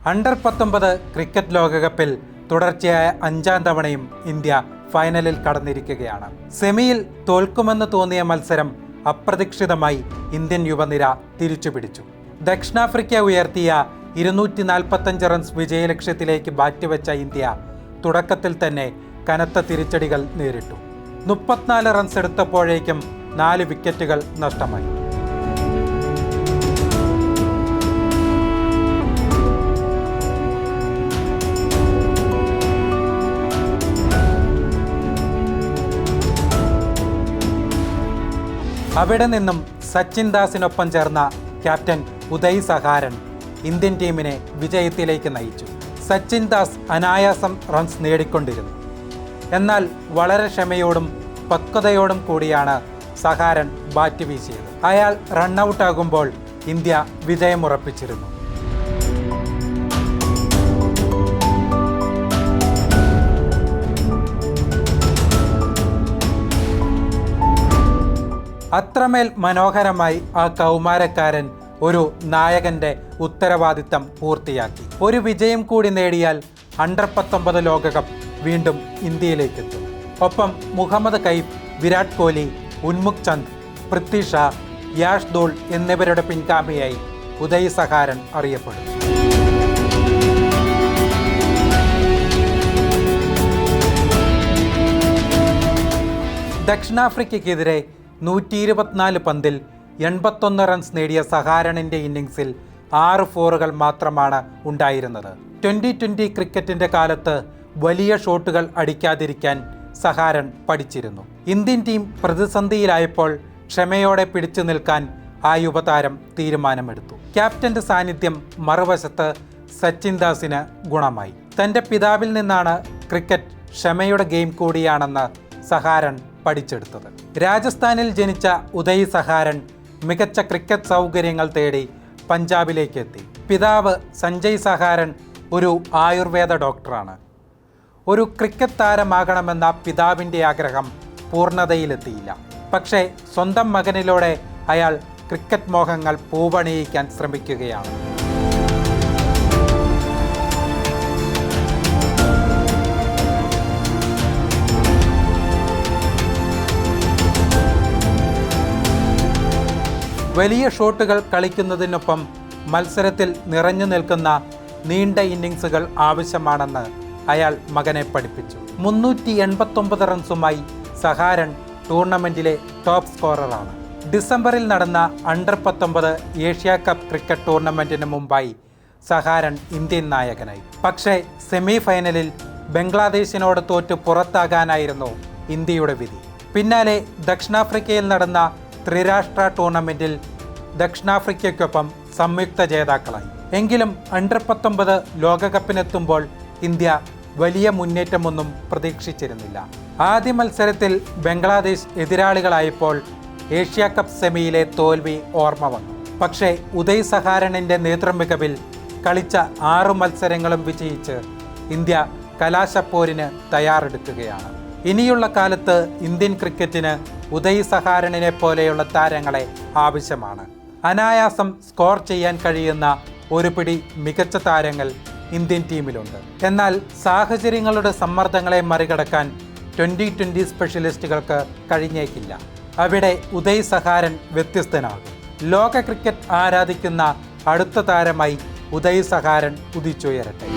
Under-19 cricket ലോകകപ്പിൽ തുടർച്ചയായ 5-ാം തവണയും ഇന്ത്യ ഫൈനലിൽ കടന്നിരിക്കുകയാണ്. സെമിയിൽ തോൽക്കുമെന്ന് തോന്നിയ മത്സരം അപ്രതീക്ഷിതമായി ഇന്ത്യൻ യുവനിര തിരിച്ചുപിടിച്ചു. ദക്ഷിണാഫ്രിക്ക ഉയർത്തിയ 245 റൺസ് വിജയലക്ഷ്യത്തിലേക്ക് ബാറ്റുവെച്ച ഇന്ത്യ തുടക്കത്തിൽ തന്നെ കനത്ത തിരിച്ചടികൾ നേരിട്ടു. 34 റൺസ് എടുത്തപ്പോഴേക്കും 4 വിക്കറ്റുകൾ നഷ്ടമായി. അവിടെ നിന്നും സച്ചിൻ ദാസിനൊപ്പം ചേർന്ന ക്യാപ്റ്റൻ ഉദയ് സഹാരൻ ഇന്ത്യൻ ടീമിനെ വിജയത്തിലേക്ക് നയിച്ചു. സച്ചിൻ ദാസ് അനായാസം റൺസ് നേടിക്കൊണ്ടിരുന്നു. എന്നാൽ വളരെ ക്ഷമയോടും പക്വതയോടും കൂടിയാണ് സഹാരൻ ബാറ്റ് വീശിയത്. അയാൾ റണ്ണൌട്ടാകുമ്പോൾ ഇന്ത്യ വിജയമുറപ്പിച്ചിരുന്നു. അത്രമേൽ മനോഹരമായി ആ കൗമാരക്കാരൻ ഒരു നായകന്റെ ഉത്തരവാദിത്തം പൂർത്തിയാക്കി. ഒരു വിജയം കൂടി നേടിയാൽ അണ്ടർ-19 ലോകകപ്പ് വീണ്ടും ഇന്ത്യയിലേക്കെത്തും. ഒപ്പം മുഹമ്മദ് കൈഫ്, വിരാട് കോഹ്ലി, ഉന്മുഖ് ചന്ദ്, പൃഥ്വി ഷാ, യാഷ് ദോൾ എന്നിവരുടെ പിൻഗാമിയായി ഉദയ് സഹാരൻ അറിയപ്പെടും. ദക്ഷിണാഫ്രിക്കയ്ക്കെതിരെ 124 പന്തിൽ 81 റൺസ് നേടിയ സഹാരണിൻ്റെ ഇന്നിങ്സിൽ 6 ഫോറുകൾ മാത്രമാണ് ഉണ്ടായിരുന്നത്. 2020 ക്രിക്കറ്റിൻ്റെ കാലത്ത് വലിയ ഷോട്ടുകൾ അടിക്കാതിരിക്കാൻ സഹാരൻ പഠിച്ചിരുന്നു. ഇന്ത്യൻ ടീം പ്രതിസന്ധിയിലായപ്പോൾ ക്ഷമയോടെ പിടിച്ചു നിൽക്കാൻ ആ യുവതാരം തീരുമാനമെടുത്തു. ക്യാപ്റ്റന്റെ സാന്നിധ്യം മറുവശത്ത് സച്ചിൻ ദാസിന് ഗുണമായി. തൻ്റെ പിതാവിൽ നിന്നാണ് ക്രിക്കറ്റ് ക്ഷമയുടെ ഗെയിം കൂടിയാണെന്ന് സഹാരൻ പഠിച്ചെടുത്തത്. രാജസ്ഥാനിൽ ജനിച്ച ഉദയ് സഹാരൻ മികച്ച ക്രിക്കറ്റ് സൗകര്യങ്ങൾ തേടി പഞ്ചാബിലേക്ക് എത്തി. പിതാവ് സഞ്ജയ് സഹാരൻ ഒരു ആയുർവേദ ഡോക്ടറാണ്. ഒരു ക്രിക്കറ്റ് താരമാകണമെന്ന പിതാവിൻ്റെ ആഗ്രഹം പൂർണ്ണതയിലെത്തിയില്ല. പക്ഷേ സ്വന്തം മകനിലൂടെ അയാൾ ക്രിക്കറ്റ് മോഹങ്ങൾ പൂവണിയിക്കാൻ ശ്രമിക്കുകയാണ്. വലിയ ഷോട്ടുകൾ കളിക്കുന്നതിനൊപ്പം മത്സരത്തിൽ നിറഞ്ഞു നിൽക്കുന്ന നീണ്ട ഇന്നിങ്സുകൾ ആവശ്യമാണെന്ന് അയാൾ മകനെ പഠിപ്പിച്ചു. 389 റൺസുമായി സഹാരൻ ടൂർണമെൻറ്റിലെ ടോപ്പ് സ്കോററാണ്. ഡിസംബറിൽ നടന്ന അണ്ടർ-19 ഏഷ്യ കപ്പ് ക്രിക്കറ്റ് ടൂർണമെൻറ്റിന് മുമ്പായി സഹാരൻ ഇന്ത്യൻ നായകനായി. പക്ഷേ സെമി ഫൈനലിൽ ബംഗ്ലാദേശിനോട് തോറ്റ് പുറത്താകാനായിരുന്നു ഇന്ത്യയുടെ വിധി. പിന്നാലെ ദക്ഷിണാഫ്രിക്കയിൽ നടന്ന ത്രിരാഷ്ട്ര ടൂർണമെൻറ്റിൽ ദക്ഷിണാഫ്രിക്കയ്ക്കൊപ്പം സംയുക്ത ജേതാക്കളായി. എങ്കിലും അണ്ടർ-19 ലോകകപ്പിനെത്തുമ്പോൾ ഇന്ത്യ വലിയ മുന്നേറ്റമൊന്നും പ്രതീക്ഷിച്ചിരുന്നില്ല. ആദ്യ മത്സരത്തിൽ ബംഗ്ലാദേശ് എതിരാളികളായപ്പോൾ ഏഷ്യ കപ്പ് സെമിയിലെ തോൽവി ഓർമ്മ വന്നു. പക്ഷേ ഉദയ് സഹാരണിൻ്റെ നേതൃമികവിൽ കളിച്ച 6 മത്സരങ്ങളും വിജയിച്ച് ഇന്ത്യ കലാശപ്പോരിന് തയ്യാറെടുക്കുകയാണ്. ഇനിയുള്ള കാലത്ത് ഇന്ത്യൻ ക്രിക്കറ്റിന് ഉദയ് സഹാരണിനെ പോലെയുള്ള താരങ്ങളെ ആവശ്യമാണ്. അനായാസം സ്കോർ ചെയ്യാൻ കഴിയുന്ന ഒരു പിടി മികച്ച താരങ്ങൾ ഇന്ത്യൻ ടീമിലുണ്ട്. എന്നാൽ സാഹചര്യങ്ങളുടെ സമ്മർദ്ദങ്ങളെ മറികടക്കാൻ 2020 സ്പെഷ്യലിസ്റ്റുകൾക്ക് കഴിഞ്ഞേക്കില്ല. അവിടെ ഉദയ് സഹാരൻ വ്യത്യസ്തനാകും. ലോക ക്രിക്കറ്റ് ആരാധിക്കുന്ന അടുത്ത താരമായി ഉദയ് സഹാരൻ ഉദിച്ചുയരട്ടെ.